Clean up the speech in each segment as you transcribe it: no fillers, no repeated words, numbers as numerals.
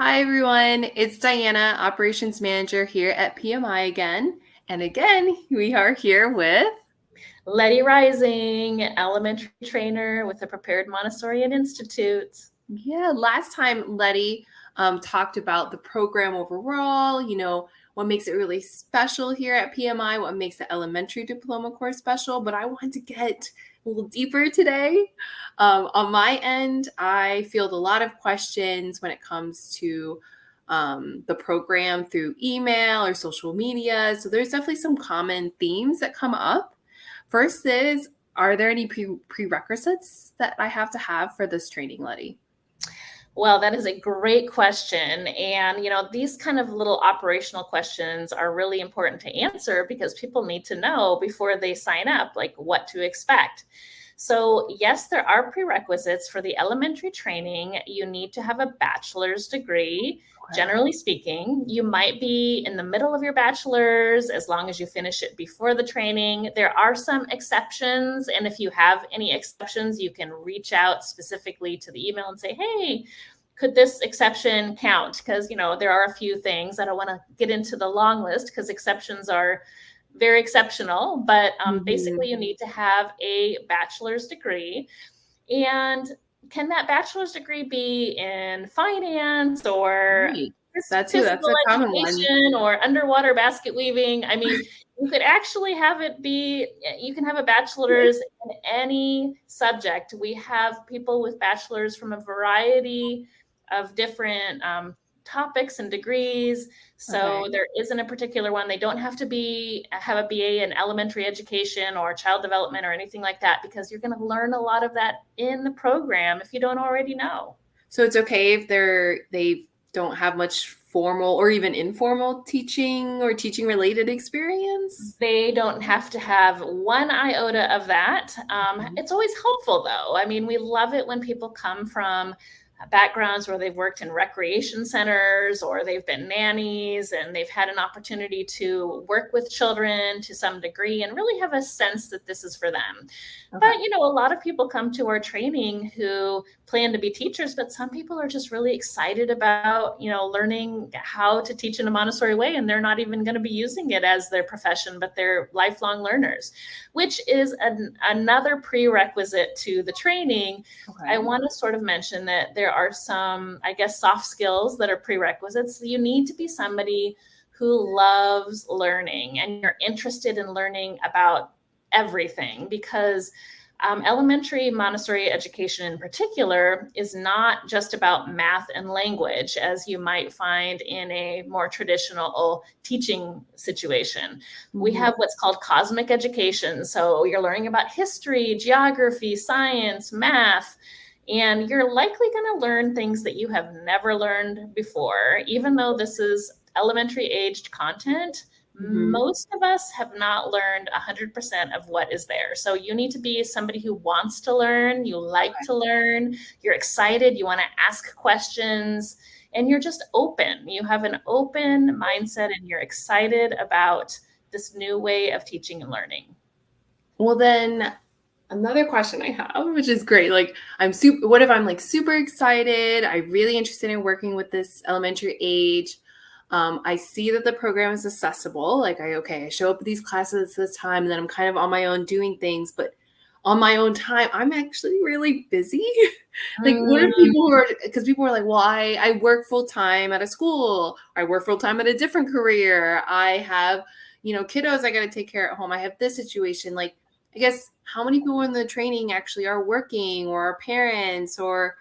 Hi, everyone. It's Diana, Operations Manager here at PMI again. And again, we are here with Letty Rising, elementary trainer with the Prepared Montessori Institute. last time Letty talked about the program overall, what makes it really special here at PMI, what makes the elementary diploma course special. But I want to get a little deeper today. On my end, I field a lot of questions when it comes to the program through email or social media. So there's definitely some common themes that come up. First is, are there any prerequisites that I have to have for this training, Letty? Well, that is a great question. And, these kind of little operational questions are really important to answer because people need to know before they sign up, like what to expect. So yes, there are prerequisites for the elementary training. You need to have a bachelor's degree. Generally speaking, you might be in the middle of your bachelor's as long as you finish it before the training. There are some exceptions. And if you have any exceptions, you can reach out specifically to the email and say, hey, could this exception count? Because, there are a few things. I don't want to get into the long list because exceptions are very exceptional, but basically you need to have a bachelor's degree. And can that bachelor's degree be in finance or That's physical a common education or underwater basket weaving? I mean, you could actually have it be, you can have a bachelor's in any subject. We have people with bachelor's from a variety of different topics and degrees. So there isn't a particular one. They don't have to have a BA in elementary education or child development or anything like that, because you're going to learn a lot of that in the program if you don't already know. So it's okay if they don't have much formal or even informal teaching or teaching related experience? They don't have to have one iota of that. It's always helpful though. I mean, we love it when people come from backgrounds where they've worked in recreation centers or they've been nannies and they've had an opportunity to work with children to some degree and really have a sense that this is for them. But, a lot of people come to our training who plan to be teachers, but some people are just really excited about, learning how to teach in a Montessori way, and they're not even going to be using it as their profession, but they're lifelong learners, which is another prerequisite to the training. I want to sort of mention that there are some, I guess, soft skills that are prerequisites. You need to be somebody who loves learning and you're interested in learning about everything, because elementary Montessori education in particular is not just about math and language, as you might find in a more traditional teaching situation. We have what's called cosmic education. So you're learning about history, geography, science, math, and you're likely going to learn things that you have never learned before. Even though this is elementary aged content, most of us have not learned 100% of what is there. So you need to be somebody who wants to learn, you like to learn, you're excited, you want to ask questions, and you're just open. You have an open mindset and you're excited about this new way of teaching and learning. Well, then another question I have, which is great. Like, what if I'm like super excited? I'm really interested in working with this elementary age. I see that the program is accessible. Like I show up at these classes this time, and then I'm kind of on my own doing things, but on my own time, I'm actually really busy. Like, what are because people are like, well, I work full time at a school. I work full time at a different career. I have, kiddos I got to take care at home. I have this situation. Like, I guess how many people in the training actually are working or are parents, or,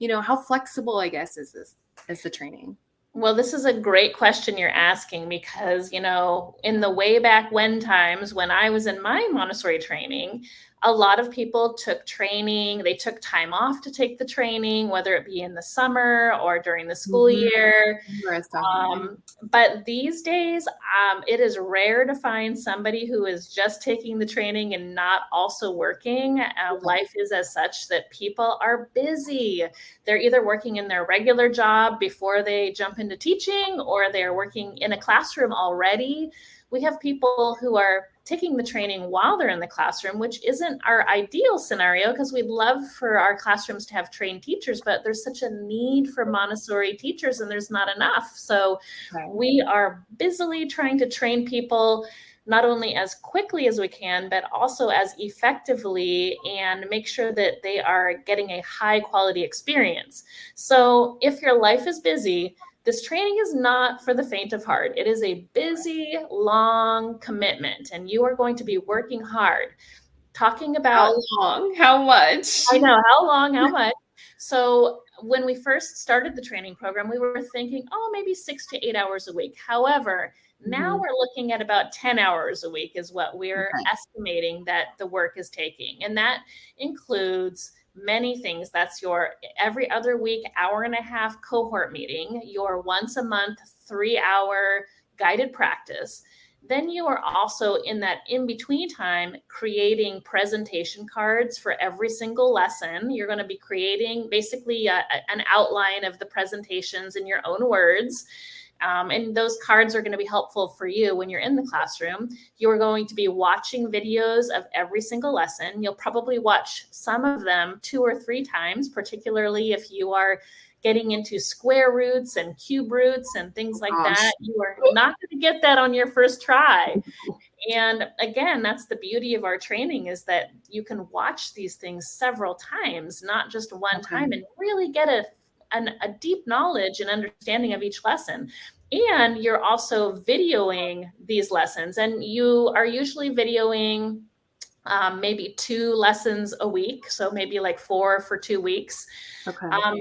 how flexible, I guess, is the training? Well, this is a great question you're asking because, in the way back when times when I was in my Montessori training, a lot of people took training. They took time off to take the training, whether it be in the summer or during the school year. But these days, it is rare to find somebody who is just taking the training and not also working. Life is as such that people are busy. They're either working in their regular job before they jump into teaching, or they're working in a classroom already. We have people who are taking the training while they're in the classroom, which isn't our ideal scenario because we'd love for our classrooms to have trained teachers, but there's such a need for Montessori teachers and there's not enough. So we are busily trying to train people not only as quickly as we can, but also as effectively, and make sure that they are getting a high quality experience. So if your life is busy, this training is not for the faint of heart. It is a busy, long commitment, and you are going to be working hard. Talking about how long, how much? I know, how long, how much. So when we first started the training program, we were thinking, oh, maybe 6 to 8 hours a week. However, now we're looking at about 10 hours a week is what we're estimating that the work is taking. And that includes many things. That's your every other week, hour-and-a-half cohort meeting, your once a month, 3-hour guided practice. Then you are also in that in-between time creating presentation cards for every single lesson. You're going to be creating basically an outline of the presentations in your own words. And those cards are going to be helpful for you when you're in the classroom. You're going to be watching videos of every single lesson. You'll probably watch some of them 2 or 3 times, particularly if you are getting into square roots and cube roots and things like that. You are not going to get that on your first try. And again, that's the beauty of our training, is that you can watch these things several times, not just one time, and really get a deep knowledge and understanding of each lesson. And you're also videoing these lessons, and you are usually videoing maybe 2 lessons a week. So maybe like 4 for 2 weeks.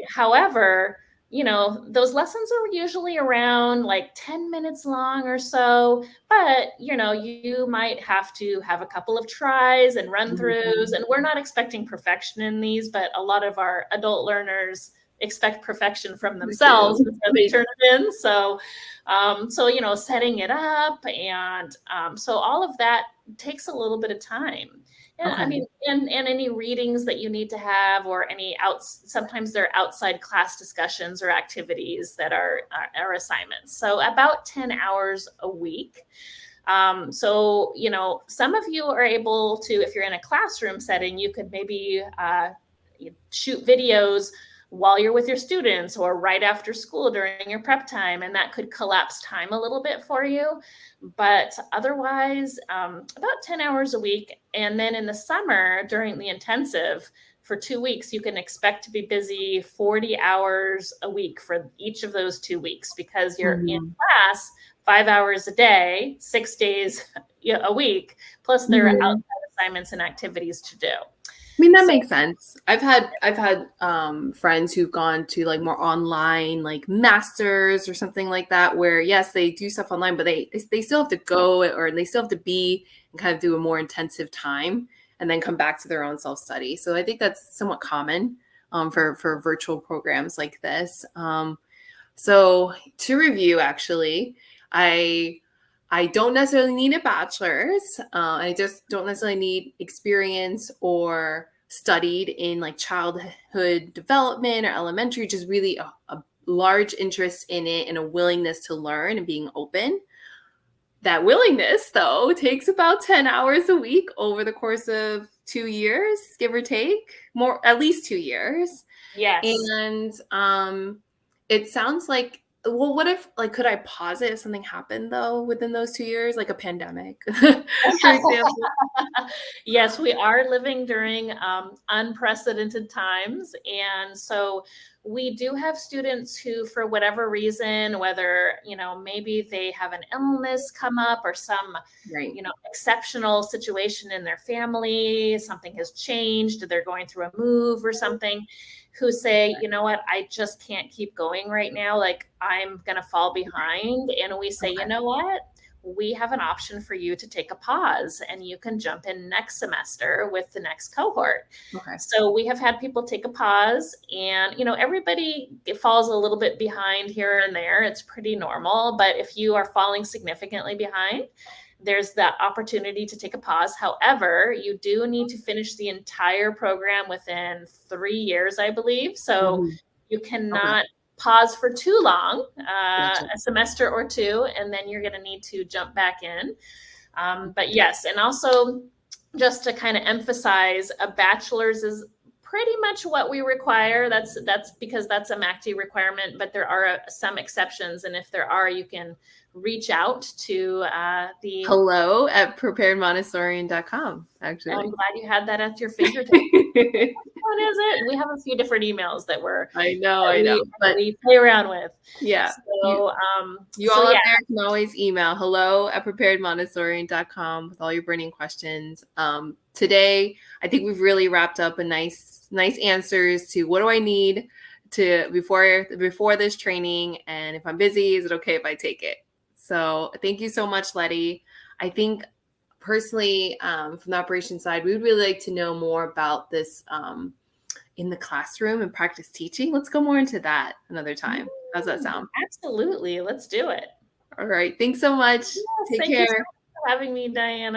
However, you know, those lessons are usually around like 10 minutes long or so, but you know, you might have to have a couple of tries and run throughs, and we're not expecting perfection in these, but a lot of our adult learners expect perfection from themselves before they turn it in. So, you know, setting it up, and so all of that takes a little bit of time. And I mean, and any readings that you need to have, or any sometimes there are outside class discussions or activities that are assignments. So about 10 hours a week. So, you know, some of you are able to, if you're in a classroom setting, you could maybe shoot videos while you're with your students or right after school during your prep time, and that could collapse time a little bit for you. But otherwise, about 10 hours a week. And then in the summer during the intensive for 2 weeks, you can expect to be busy 40 hours a week for each of those 2 weeks, because you're in class 5 hours a day, 6 days a week, plus there are outside assignments and activities to do. I mean, that makes sense. I've had friends who've gone to like more online, like masters or something like that, where yes, they do stuff online, but they still have to go, or they still have to be and kind of do a more intensive time and then come back to their own self-study. So I think that's somewhat common for virtual programs like this. So to review, actually, I don't necessarily need a bachelor's. I just don't necessarily need experience or studied in like childhood development or elementary, just really a large interest in it and a willingness to learn and being open. That willingness, though, takes about 10 hours a week over the course of 2 years, give or take, at least 2 years. Yes. And it sounds like, well, what if, like, could I pause it if something happened, though, within those 2 years, like a pandemic, for example? Yes, we are living during unprecedented times. And so we do have students who, for whatever reason, whether, you know, maybe they have an illness come up or some, you know, exceptional situation in their family, something has changed, they're going through a move or something, who say, you know what, I just can't keep going right now. Like, I'm going to fall behind. And we say, you know what? We have an option for you to take a pause, and you can jump in next semester with the next cohort. So we have had people take a pause, and, you know, everybody falls a little bit behind here and there. It's pretty normal. But if you are falling significantly behind, there's that opportunity to take a pause. However, you do need to finish the entire program within 3 years, I believe. So you cannot pause for too long, a semester or two, and then you're going to need to jump back in. But yes, and also just to kind of emphasize, a bachelor's is pretty much what we require. That's because that's a MACTE requirement, but there are some exceptions. And if there are, you can reach out to the hello@preparedmontessorian.com. Actually, I'm glad you had that at your fingertips. What is it? We have a few different emails that I know, but we play around with. Yeah. So, you all out there can always email hello@preparedmontessorian.com with all your burning questions. Today, I think we've really wrapped up a nice answers to what do I need to before this training, and if I'm busy, is it okay if I take it? So thank you so much, Letty. I think personally, from the operations side, we would really like to know more about this in the classroom and practice teaching. Let's go more into that another time. How's that sound? Absolutely. Let's do it. All right. Thanks so much. Yes, Take thank care. you so much for having me, Diana.